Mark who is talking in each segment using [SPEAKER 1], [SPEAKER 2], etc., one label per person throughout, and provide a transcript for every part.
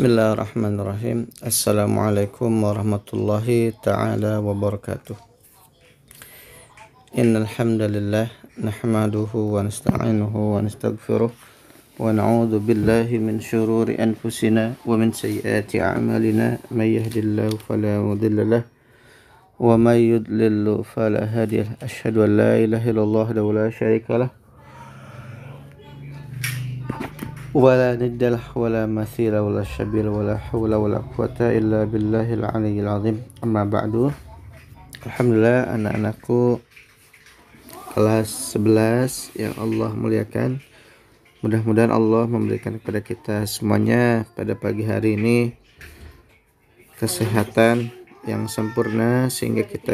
[SPEAKER 1] Bismillahirrahmanirrahim. Assalamualaikum warahmatullahi ta'ala wabarakatuh. Innal hamdalillah nahmaduhu wa nasta'inuhu wa nastaghfiruh wa na'udzu billahi min shururi anfusina wa min sayyiati a'malina may yahdihillahu fala mudilla lahu wa may yudlil fala hadiya lahu. Asyhadu an la ilaha illallah wa la syarika lahu wala niddalah wala mathila wala syabila wala hawla wala quwata illa billahil aliyyil azim. Amma ba'du. Alhamdulillah, anak-anakku kelas 11 yang Allah muliakan, mudah-mudahan Allah memberikan kepada kita semuanya pada pagi hari ini kesehatan yang sempurna sehingga kita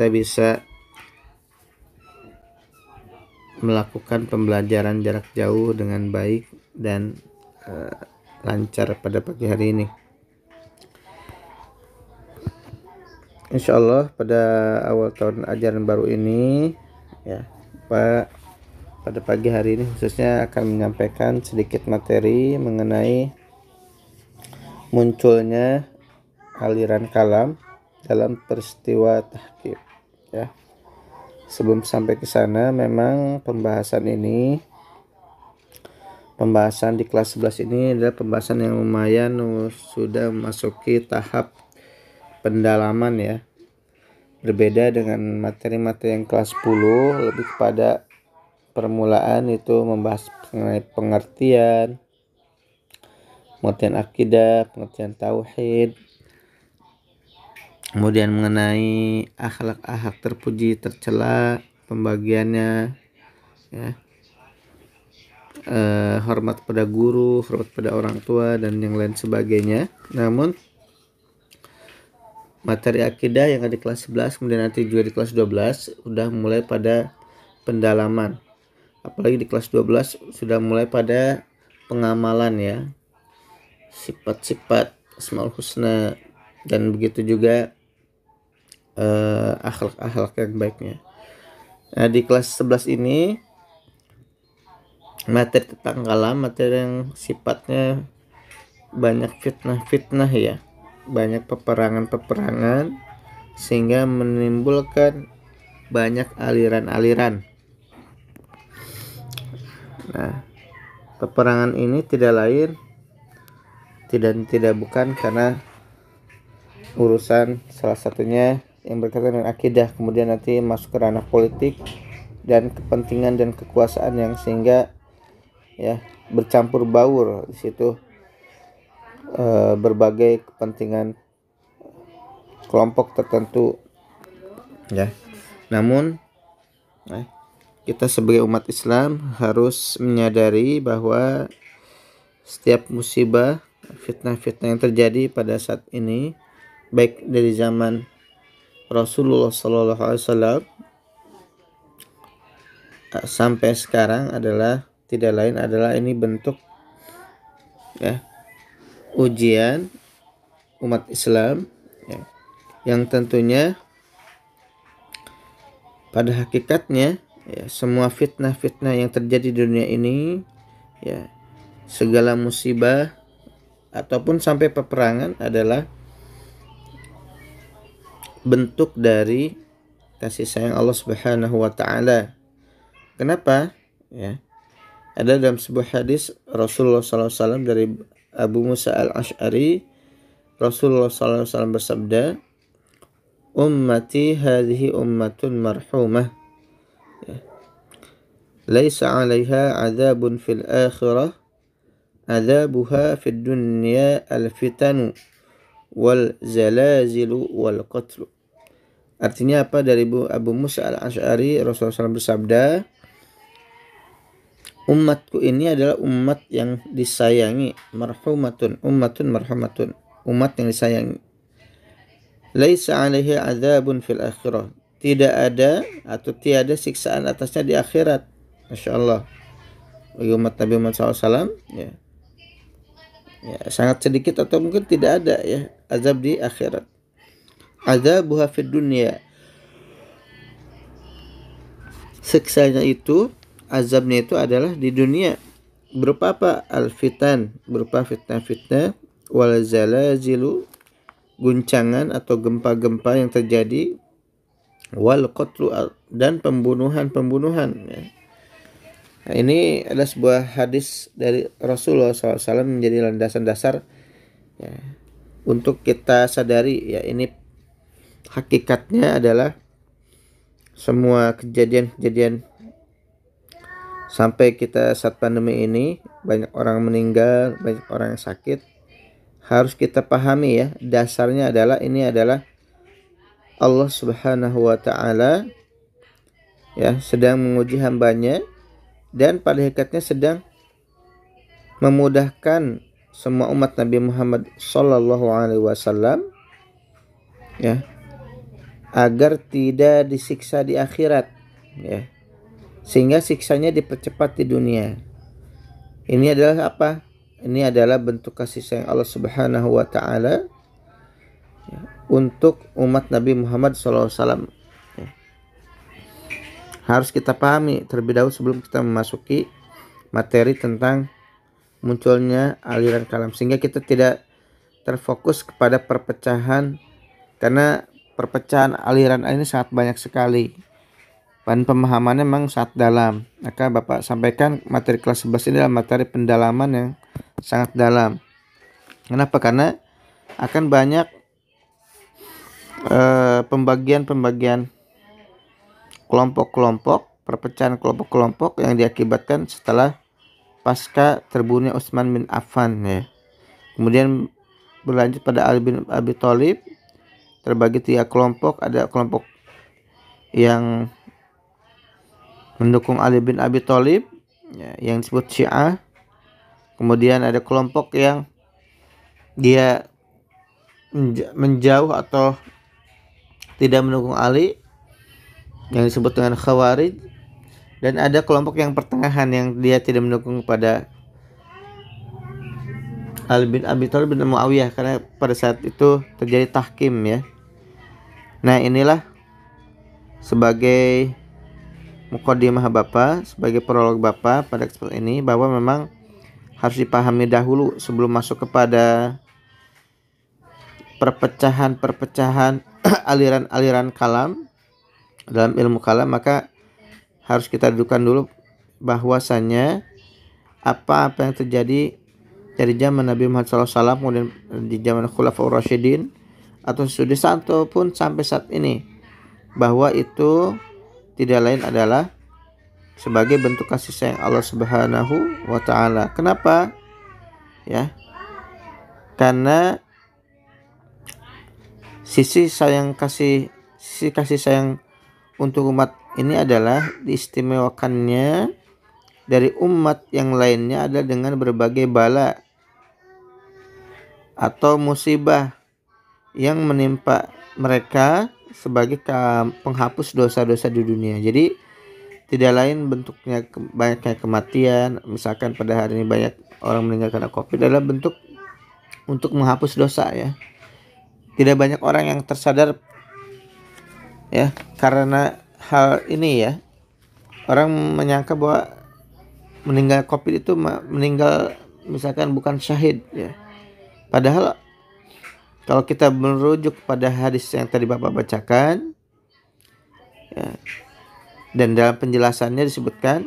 [SPEAKER 1] bisa melakukan pembelajaran jarak jauh dengan baik dan lancar pada pagi hari ini. Insya Allah pada awal tahun ajaran baru ini ya Pak, pada pagi hari ini khususnya akan menyampaikan sedikit materi mengenai munculnya aliran kalam dalam peristiwa tahqiq ya. Sebelum sampai ke sana, memang pembahasan di kelas 11 ini adalah pembahasan yang lumayan sudah memasuki tahap pendalaman ya. Berbeda dengan materi-materi yang kelas 10, lebih kepada permulaan, itu membahas mengenai pengertian akidah, pengertian tauhid, kemudian mengenai akhlak terpuji tercela, pembagiannya ya, hormat pada guru, hormat pada orang tua, dan yang lain sebagainya. Namun materi akidah yang ada di kelas 11 kemudian nanti juga di kelas 12 sudah mulai pada pendalaman. Apalagi di kelas 12 sudah mulai pada pengamalan ya, sifat-sifat Asmaul Husna, dan begitu juga akhlak yang baiknya. Nah, di kelas 11 ini materi tentang kalam, materi yang sifatnya banyak fitnah ya, banyak peperangan sehingga menimbulkan banyak aliran-aliran. Nah, peperangan ini tidak lain tidak bukan karena urusan salah satunya yang berkaitan dengan akidah, kemudian nanti masuk ke ranah politik dan kepentingan dan kekuasaan yang sehingga ya bercampur baur di situ berbagai kepentingan kelompok tertentu ya. Namun kita sebagai umat Islam harus menyadari bahwa setiap musibah, fitnah-fitnah yang terjadi pada saat ini, baik dari zaman Rasulullah SAW sampai sekarang, tidak lain adalah ini bentuk ya ujian umat Islam ya, yang tentunya pada hakikatnya ya, semua fitnah-fitnah yang terjadi di dunia ini ya, segala musibah ataupun sampai peperangan adalah bentuk dari kasih sayang Allah Subhanahu wa taala. Kenapa? Ya. Ada dalam sebuah hadis Rasulullah SAW dari Abu Musa al-Ash'ari, Rasulullah SAW bersabda, "Ummati hadhihi ummatun marhumah. Ya. Laisa 'alaiha 'adzabun fil akhirah, 'adzabuha fid dunya al-fitanu wal zalazilu wal qatlu." Artinya apa? Dari Abu Musa al-Ash'ari, Rasulullah SAW bersabda, umatku ini adalah umat yang disayangi, ummatun marhumatun, umat yang disayangi. Laisa 'alaihi 'adzabun fil akhirah, tidak ada atau tiada siksaan atasnya di akhirat. Masya Allah, bagi umat Nabi Muhammad SAW ya, sangat sedikit atau mungkin tidak ada ya azab di akhirat. Adzabuha fid dunya, siksanya itu, azabnya itu adalah di dunia. berupa apa? Al-fitan, berupa fitnah-fitnah, wal zalazilu, guncangan atau gempa-gempa yang terjadi, wal qatlu, dan pembunuhan-pembunuhan ya. Nah, ini adalah sebuah hadis dari Rasulullah SAW menjadi landasan dasar ya, untuk kita sadari ya, ini hakikatnya adalah semua kejadian-kejadian sampai kita saat pandemi ini banyak orang meninggal, banyak orang yang sakit, harus kita pahami ya, dasarnya adalah ini adalah Allah Subhanahu wa taala ya sedang menguji hambanya, dan pada hakikatnya sedang memudahkan semua umat Nabi Muhammad sallallahu alaihi wasallam ya agar tidak disiksa di akhirat ya, sehingga siksanya dipercepat di dunia. Ini adalah apa? Ini adalah bentuk kasih sayang Allah Subhanahu wa taala ya, untuk umat Nabi Muhammad sallallahu alaihi wasallam ya. Harus kita pahami terlebih dahulu sebelum kita memasuki materi tentang munculnya aliran kalam, sehingga kita tidak terfokus kepada perpecahan, karena perpecahan aliran ini sangat banyak sekali dan pemahamannya memang sangat dalam. Maka Bapak sampaikan materi kelas 11 ini adalah materi pendalaman yang sangat dalam. Kenapa? Karena akan banyak pembagian kelompok-kelompok, perpecahan kelompok-kelompok yang diakibatkan setelah pasca terbunuhnya Utsman bin Affan ya. Kemudian berlanjut pada Ali bin Abi Thalib, terbagi 3 kelompok. Ada kelompok yang mendukung Ali bin Abi Thalib ya, yang disebut Syiah. Kemudian ada kelompok yang dia menjauh atau tidak mendukung Ali, yang disebut dengan Khawarij. Dan ada kelompok yang pertengahan yang dia tidak mendukung pada Ali bin Abi Thalib bin Muawiyah, karena pada saat itu terjadi tahkim ya. Nah, inilah sebagai muqaddimah Bapak, sebagai prolog Bapak pada kesempatan ini, bahwa memang harus dipahami dahulu sebelum masuk kepada perpecahan-perpecahan aliran-aliran kalam dalam ilmu kalam. Maka harus kita dudukkan dulu bahwasannya apa-apa yang terjadi dari zaman Nabi Muhammad SAW, kemudian di zaman Khulafaur Rasyidin atau sudah pun sampai saat ini, bahwa itu tidak lain adalah sebagai bentuk kasih sayang Allah Subhanahu wa taala. Kenapa? Ya. Karena sisi kasih sayang untuk umat ini adalah diistimewakannya dari umat yang lainnya adalah dengan berbagai bala atau musibah yang menimpa mereka sebagai penghapus dosa-dosa di dunia. Jadi tidak lain bentuknya banyaknya kematian, misalkan pada hari ini banyak orang meninggal karena COVID, adalah bentuk untuk menghapus dosa ya. Tidak banyak orang yang tersadar ya karena hal ini ya. Orang menyangka bahwa meninggal COVID itu meninggal misalkan bukan syahid ya. Padahal kalau kita merujuk pada hadis yang tadi Bapak bacakan ya, dan dalam penjelasannya disebutkan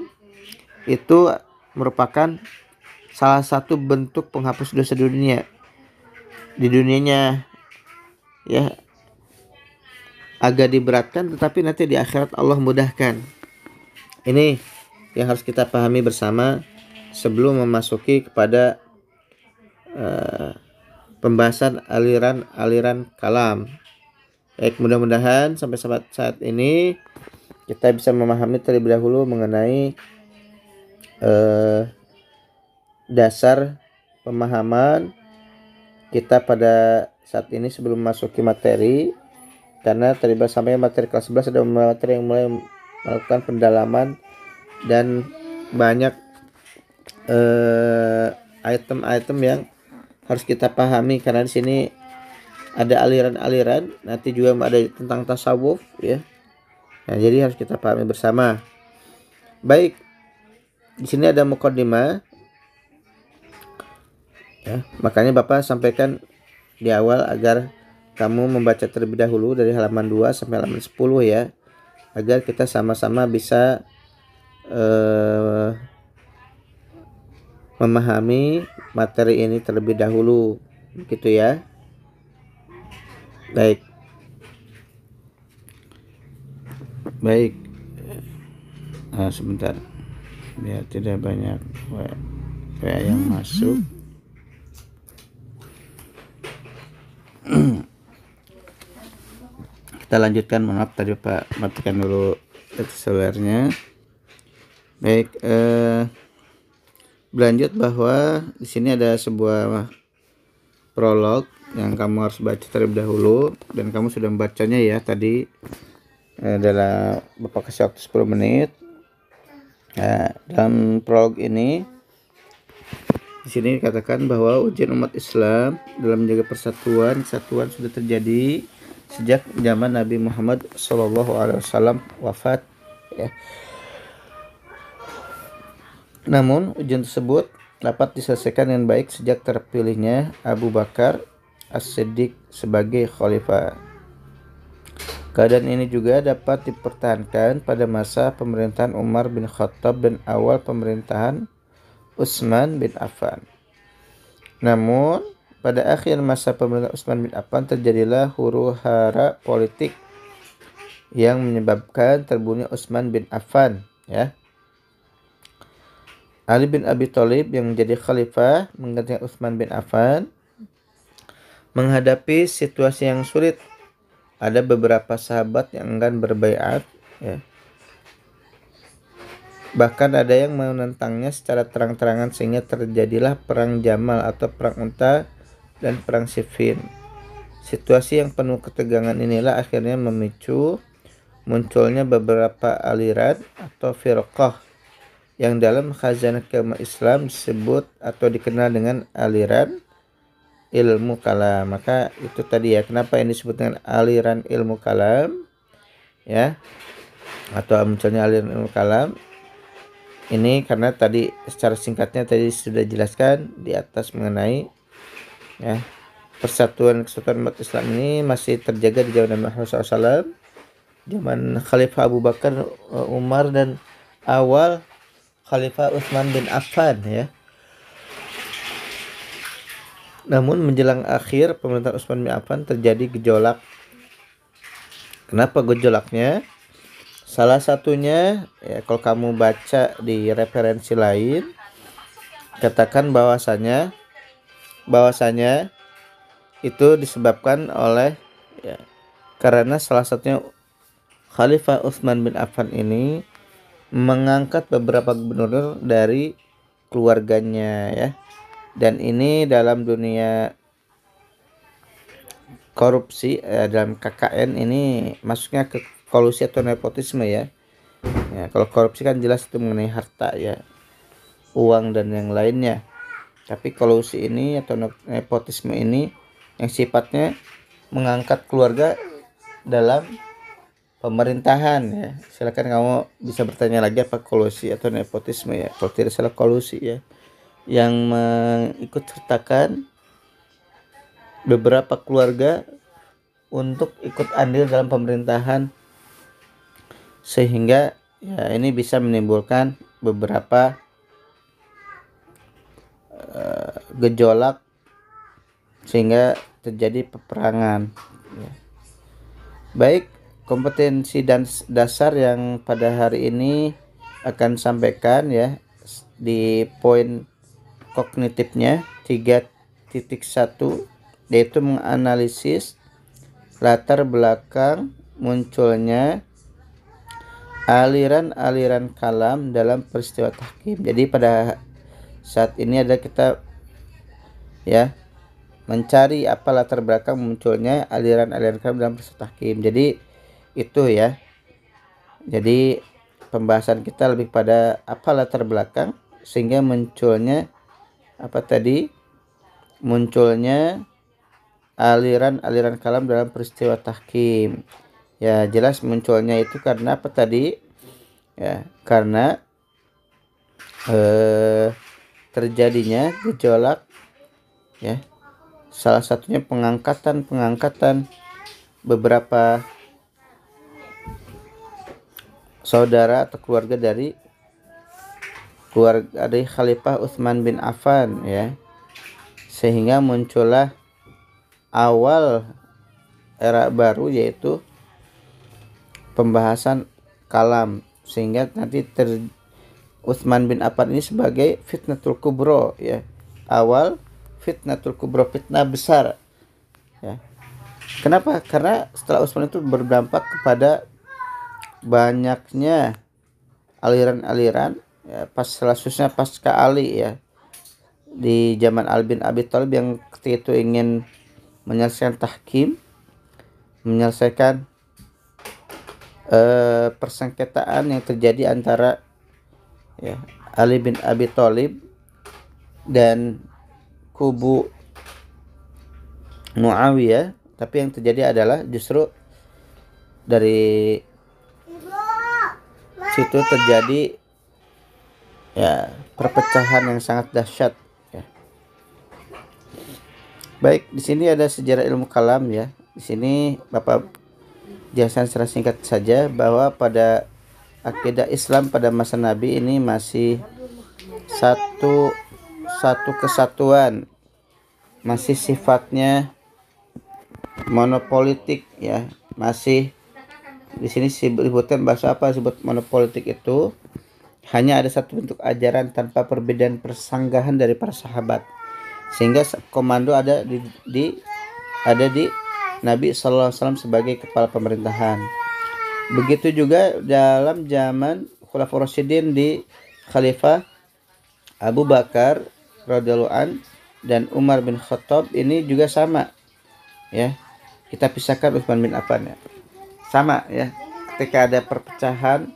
[SPEAKER 1] itu merupakan salah satu bentuk penghapus dosa di dunia. Di dunianya ya agak diberatkan, tetapi nanti di akhirat Allah mudahkan. Ini yang harus kita pahami bersama sebelum memasuki kepada pembahasan aliran kalam. Baik, mudah-mudahan sampai saat ini kita bisa memahami terlebih dahulu mengenai dasar pemahaman kita pada saat ini sebelum memasuki materi. Karena terlibat sampai materi kelas 11 ada materi yang mulai melakukan pendalaman dan banyak item-item yang harus kita pahami, karena di sini ada aliran-aliran, nanti juga ada tentang tasawuf ya. Nah, jadi harus kita pahami bersama. Baik, di sini ada muqaddimah ya. Makanya Bapak sampaikan di awal agar kamu membaca terlebih dahulu dari halaman 2 sampai halaman 10 ya, agar kita sama-sama bisa memahami materi ini terlebih dahulu, gitu ya. Baik. Sebentar, biar tidak banyak WA yang masuk. Kita lanjutkan, maaf tadi Pak matikan dulu selulernya. Baik, berlanjut bahwa di sini ada sebuah prolog yang kamu harus baca terlebih dahulu, dan kamu sudah membacanya ya tadi. Adalah Bapak kasih waktu 10 menit. Nah, dalam prolog ini di sini dikatakan bahwa ujian umat Islam dalam menjaga kesatuan sudah terjadi sejak zaman Nabi Muhammad SAW wafat ya. Namun ujian tersebut dapat diselesaikan dengan baik sejak terpilihnya Abu Bakar As-Siddiq sebagai khalifah. Keadaan ini juga dapat dipertahankan pada masa pemerintahan Umar bin Khattab dan awal pemerintahan Utsman bin Affan. Namun pada akhir masa pemerintahan Utsman bin Affan terjadilah huru-hara politik yang menyebabkan terbunuhnya Utsman bin Affan ya. Ali bin Abi Thalib yang menjadi khalifah menggantikan Utsman bin Affan. Menghadapi situasi yang sulit, ada beberapa sahabat yang enggan berbaiat ya. Bahkan ada yang menentangnya secara terang-terangan sehingga terjadilah perang Jamal atau perang Unta dan perang Siffin. Situasi yang penuh ketegangan inilah akhirnya memicu munculnya beberapa aliran atau firqah yang dalam khazanah keagamaan Islam disebut atau dikenal dengan aliran ilmu kalam. Maka itu tadi ya, kenapa ini disebut dengan aliran ilmu kalam ya, atau munculnya aliran ilmu kalam ini karena tadi secara singkatnya tadi sudah jelaskan di atas mengenai ya, persatuan kesatuan umat Islam ini masih terjaga di zaman Nabi Muhammad SAW, zaman Khalifah Abu Bakar, Umar, dan awal Khalifah Utsman bin Affan ya. Namun menjelang akhir pemerintahan Utsman bin Affan terjadi gejolak. Kenapa gejolaknya? Salah satunya ya, kalau kamu baca di referensi lain katakan bahwasanya itu disebabkan oleh ya, karena salah satunya Khalifah Utsman bin Affan ini mengangkat beberapa gubernur dari keluarganya ya. Dan ini dalam dunia korupsi dalam KKN ini masuknya ke kolusi atau nepotisme ya. Ya, kalau korupsi kan jelas itu mengenai harta ya, uang dan yang lainnya. Tapi kolusi ini atau nepotisme ini yang sifatnya mengangkat keluarga dalam pemerintahan ya. Silakan kamu bisa bertanya lagi apa kolusi atau nepotisme ya. Kalau tidak salah kolusi ya, yang mengikut sertakan beberapa keluarga untuk ikut andil dalam pemerintahan, sehingga ya ini bisa menimbulkan beberapa gejolak sehingga terjadi peperangan ya. Baik, kompetensi dan dasar yang pada hari ini akan sampaikan ya di poin kognitifnya 3.1, yaitu menganalisis latar belakang munculnya aliran-aliran kalam dalam peristiwa tahkim. Jadi pada saat ini ada kita ya mencari apa latar belakang munculnya aliran-aliran kalam dalam peristiwa tahkim. Jadi itu ya. Jadi pembahasan kita lebih pada apa latar belakang sehingga munculnya apa tadi? Munculnya aliran-aliran kalam dalam peristiwa tahkim. Ya, jelas munculnya itu karena apa tadi? Ya, karena terjadinya gejolak ya. Salah satunya pengangkatan beberapa saudara atau keluarga dari Khalifah Utsman bin Affan, ya, sehingga muncullah awal era baru, yaitu pembahasan kalam, sehingga nanti Utsman bin Affan ini sebagai fitnatul kubro, ya, awal fitnatul kubro, fitnah besar, ya. Kenapa? Karena setelah Utsman itu berdampak kepada banyaknya aliran-aliran, ya, khususnya pasca Ali, ya, di zaman Ali bin Abi Thalib yang ketika itu ingin menyelesaikan tahkim, menyelesaikan persengketaan yang terjadi antara, ya, Ali bin Abi Thalib dan kubu Muawiyah. Tapi yang terjadi adalah justru dari situ terjadi, ya, perpecahan yang sangat dahsyat, ya. Baik, di sini ada sejarah ilmu kalam, ya. Di sini Bapak jelaskan secara singkat saja bahwa pada akidah Islam pada masa Nabi ini masih satu kesatuan, masih sifatnya monopolitik, ya. Masih di sini disebutkan bahasa apa disebut monopolitik itu hanya ada satu bentuk ajaran tanpa perbedaan persanggahan dari para sahabat, sehingga komando ada di Nabi Sallallahu Alaihi Wasallam sebagai kepala pemerintahan. Begitu juga dalam zaman Khulafaur Rasyidin di Khalifah Abu Bakar radhiyallahu an dan Umar bin Khattab, ini juga sama, ya. Kita pisahkan Utsman bin Affan, ya. Sama, ya. Ketika ada perpecahan,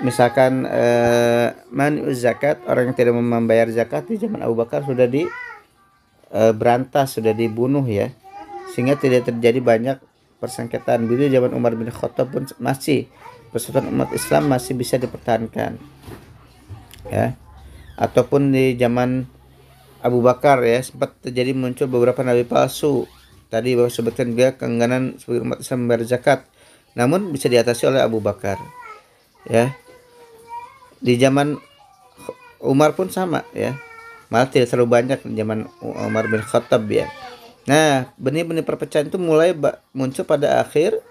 [SPEAKER 1] misalkan mani'uz zakat, orang yang tidak membayar zakat di zaman Abu Bakar sudah berantas, sudah dibunuh, ya. Sehingga tidak terjadi banyak persengketaan. Begitu zaman Umar bin Khattab pun masih persatuan umat Islam masih bisa dipertahankan, ya. Ataupun di zaman Abu Bakar, ya, sempat terjadi muncul beberapa nabi palsu. Tadi Bapak sebutkan juga keengganan sebagai umat Islam membayar zakat, namun bisa diatasi oleh Abu Bakar, ya. Di zaman Umar pun sama, ya, malah tidak terlalu banyak di zaman Umar bin Khattab, ya. Nah, benih-benih perpecahan itu mulai muncul pada akhir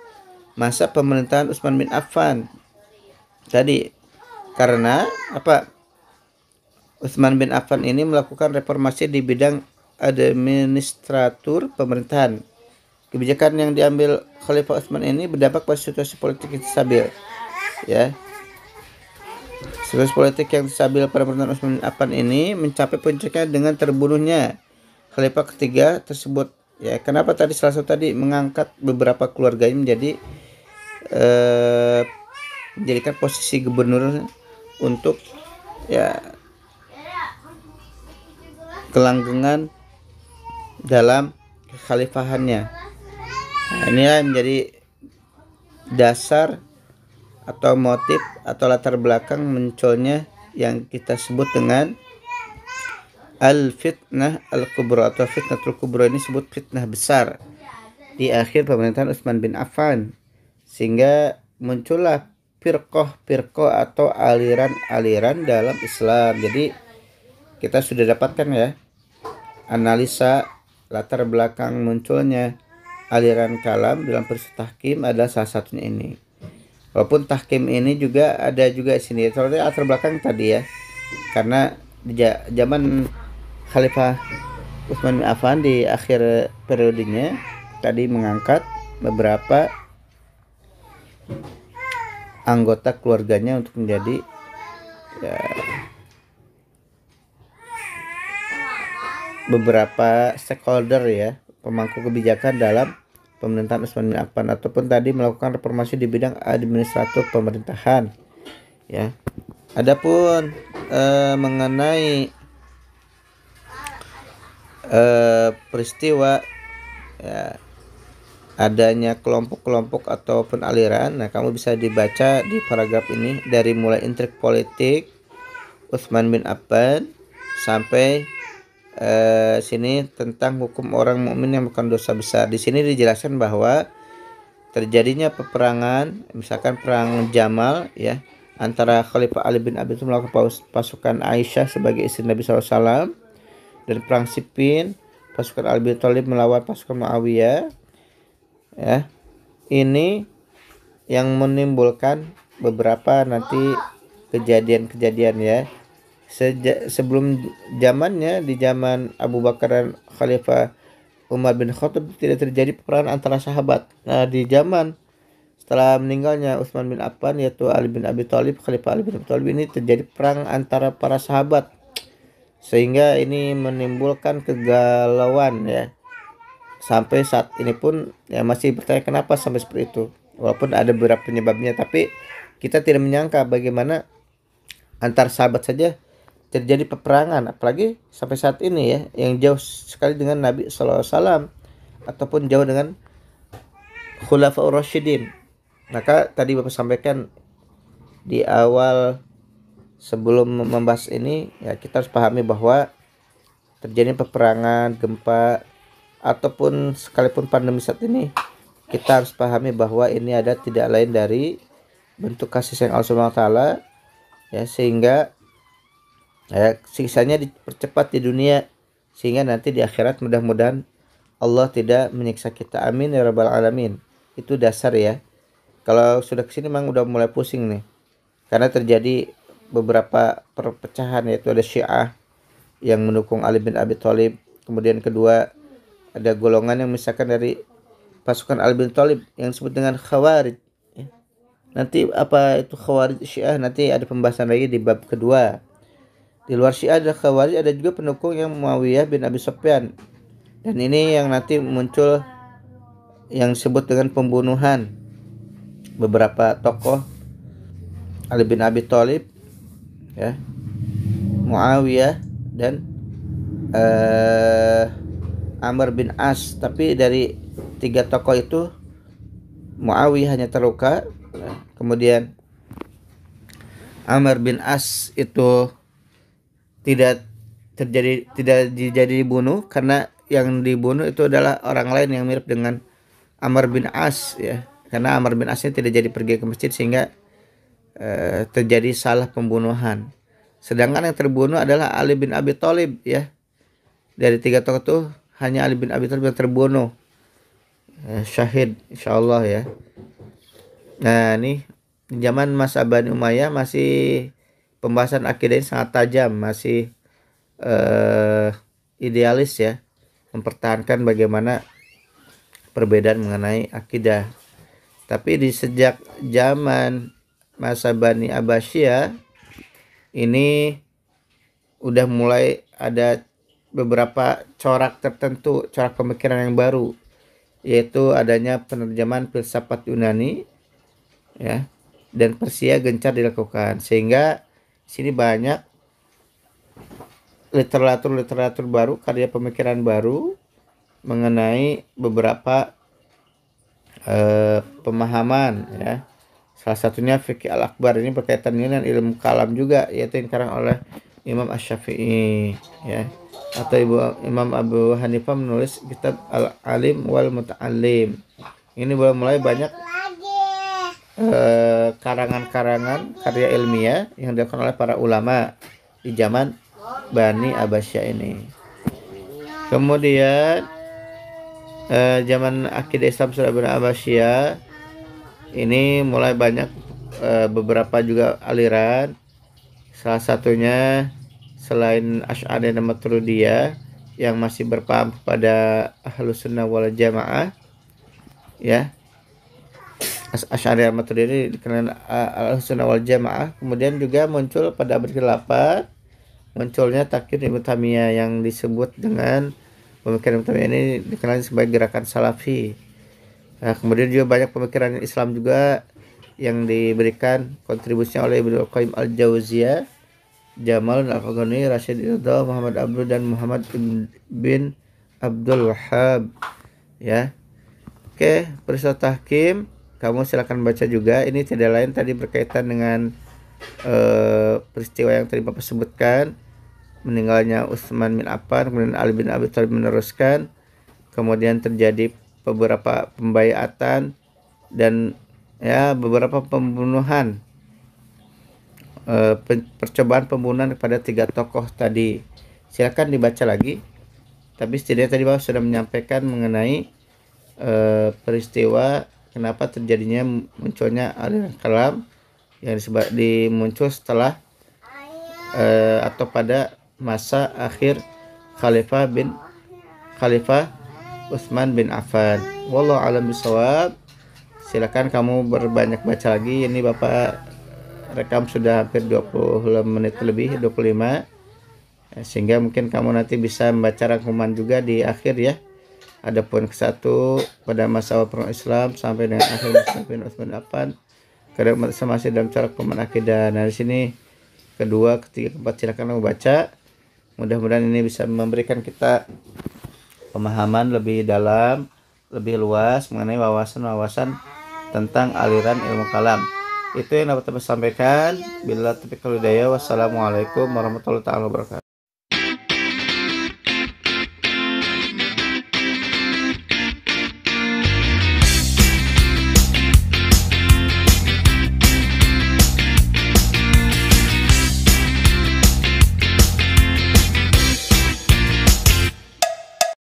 [SPEAKER 1] masa pemerintahan Utsman bin Affan tadi, karena apa? Utsman bin Affan ini melakukan reformasi di bidang administratur pemerintahan. Kebijakan yang diambil Khalifah Utsman ini berdampak pada situasi politik yang stabil, ya. Situasi politik yang stabil pada pemerintahan Utsman bin Affan ini mencapai puncaknya dengan terbunuhnya Khalifah ketiga tersebut, ya. Kenapa tadi salah satu tadi mengangkat beberapa keluarganya menjadikan posisi gubernur untuk, ya, kelanggengan dalam kekhalifahannya. Nah, inilah yang menjadi dasar atau motif atau latar belakang munculnya yang kita sebut dengan al-fitnah al-kubra atau fitnatul kubra. Ini sebut fitnah besar di akhir pemerintahan Utsman bin Affan, sehingga muncullah firqah atau aliran-aliran dalam Islam. Jadi kita sudah dapatkan, ya, analisa latar belakang munculnya aliran kalam dalam proses tahkim adalah salah satunya ini. Walaupun tahkim ini juga ada juga di sini, soalnya latar belakang tadi, ya, karena di zaman Khalifah Utsman bin Affan di akhir periodenya tadi mengangkat beberapa anggota keluarganya untuk menjadi, ya, beberapa stakeholder, ya, pemangku kebijakan dalam pemerintahan Utsman bin Affan, ataupun tadi melakukan reformasi di bidang administratif pemerintahan, ya. Adapun mengenai peristiwa, ya, adanya kelompok-kelompok ataupun aliran, nah, kamu bisa dibaca di paragraf ini dari mulai intrik politik Utsman bin Affan sampai sini tentang hukum orang mukmin yang bukan dosa besar. Di sini dijelaskan bahwa terjadinya peperangan, misalkan perang Jamal ya, antara Khalifah Ali bin Abi Thalib melawan pasukan Aisyah sebagai istri Nabi SAW, dan perang Siffin pasukan Ali bin Thalib melawan pasukan Muawiyah ya. Ini yang menimbulkan beberapa nanti kejadian-kejadian ya. Sebelum zamannya, di zaman Abu Bakar dan Khalifah Umar bin Khattab tidak terjadi peperangan antara sahabat. Nah, di zaman setelah meninggalnya Utsman bin Affan yaitu Ali bin Abi Thalib, Khalifah Ali bin Abi Thalib, ini terjadi perang antara para sahabat. Sehingga ini menimbulkan kegalauan ya. Sampai saat ini pun ya masih bertanya kenapa sampai seperti itu. Walaupun ada beberapa penyebabnya, tapi kita tidak menyangka bagaimana antar sahabat saja terjadi peperangan, apalagi sampai saat ini ya, yang jauh sekali dengan Nabi SAW ataupun jauh dengan Khulafaur Rasyidin. Maka tadi Bapak sampaikan di awal sebelum membahas ini ya, kita harus pahami bahwa terjadi peperangan, gempa, ataupun sekalipun pandemi saat ini, kita harus pahami bahwa ini ada tidak lain dari bentuk kasih sayang Allah Subhanahu wa taala ya, sehingga ya, siksanya dipercepat di dunia sehingga nanti di akhirat mudah-mudahan Allah tidak menyiksa kita. Amin ya rabbal alamin. Itu dasar ya. Kalau sudah kesini memang udah mulai pusing nih, karena terjadi beberapa perpecahan, yaitu ada Syiah yang mendukung Ali bin Abi Thalib, kemudian kedua ada golongan yang misalkan dari pasukan Ali bin Thalib yang disebut dengan Khawarij ya. Nanti apa itu Khawarij Syiah, nanti ada pembahasan lagi di bab kedua. Di luar Syiah dan Khawarij ada juga pendukung yang Muawiyah bin Abi Sufyan. Dan ini yang nanti muncul yang disebut dengan pembunuhan beberapa tokoh Ali bin Abi Thalib ya, Muawiyah dan Amr bin As. Tapi dari tiga tokoh itu Muawiyah hanya terluka, kemudian Amr bin As itu tidak jadi dibunuh, karena yang dibunuh itu adalah orang lain yang mirip dengan Amr bin As ya, karena Amr bin As tidak jadi pergi ke masjid sehingga terjadi salah pembunuhan. Sedangkan yang terbunuh adalah Ali bin Abi Thalib ya. Dari tiga tokoh itu hanya Ali bin Abi Thalib yang terbunuh syahid insyaallah ya. Nah, ini zaman masa Bani Umayyah masih pembahasan akidah ini sangat tajam, masih idealis ya, mempertahankan bagaimana perbedaan mengenai akidah. Tapi di sejak zaman masa Bani Abbasiyah ini udah mulai ada beberapa corak tertentu, corak pemikiran yang baru, yaitu adanya penerjemahan filsafat Yunani ya, dan Persia gencar dilakukan, sehingga sini banyak literatur baru, karya pemikiran baru mengenai beberapa pemahaman ya. Salah satunya Fiqh Al-Akbar, ini berkaitan dengan ilmu kalam juga, yaitu yang dikarang oleh Imam Asy-Syafi'i ya. Atau Imam Abu Hanifah menulis kitab Al-Alim wal Muta'allim. Ini mulai banyak karangan-karangan karya ilmiah yang dilakukan oleh para ulama di zaman Bani Abbasiyah ini. Kemudian zaman akidah Islam setelah Bani Abbasiyah ini mulai banyak beberapa juga aliran. Salah satunya selain Asy'ariyah dan Maturidiyah yang masih berpaham pada Ahlus Sunnah wal Jamaah ya. Asy'ariyah Maturidiyah dikenal Ahlus Sunnah wal Jamaah. Kemudian juga muncul pada abad ke-8 munculnya takyid Ibnu Taimiyah yang disebut dengan pemikiran Ibnu Taimiyah ini dikenal sebagai gerakan Salafi. Nah, kemudian juga banyak pemikiran Islam juga yang diberikan kontribusinya oleh Ibnu Qayyim Al-Jauziyah, Jamal Al-Afghani, Rasyid Ridha, Muhammad Abdul dan Muhammad bin Abdul Wahhab ya. Oke, peristiwa tahkim kamu silakan baca juga. Ini tidak lain tadi berkaitan dengan peristiwa yang tadi Bapak sebutkan, meninggalnya Utsman bin Affan, kemudian Ali bin Abi Thalib meneruskan, kemudian terjadi beberapa pembaiatan dan ya beberapa pembunuhan, percobaan pembunuhan kepada 3 tokoh tadi. Silakan dibaca lagi. Tapi setidaknya tadi Bapak sudah menyampaikan mengenai peristiwa kenapa terjadinya munculnya aliran kalam yang muncul setelah atau pada masa akhir Khalifah Utsman bin Affan. Wallahu a'lam bishawab. Silakan kamu berbanyak baca lagi. Ini Bapak rekam sudah hampir 20 menit lebih, 25. Sehingga mungkin kamu nanti bisa membaca rangkuman juga di akhir ya. Ada poin ke-1 pada masa awal perang Islam sampai dengan akhir masa bin Utsman bin Affan. Karena masih dalam cara rangkuman akidah. Nah, di sini kedua, ketiga, keempat silakan kamu baca. Mudah-mudahan ini bisa memberikan kita pemahaman lebih dalam, lebih luas mengenai wawasan-wawasan tentang aliran ilmu kalam. Itu yang dapat saya sampaikan. Bila taufiq wal hidayah. Wassalamualaikum warahmatullahi wabarakatuh.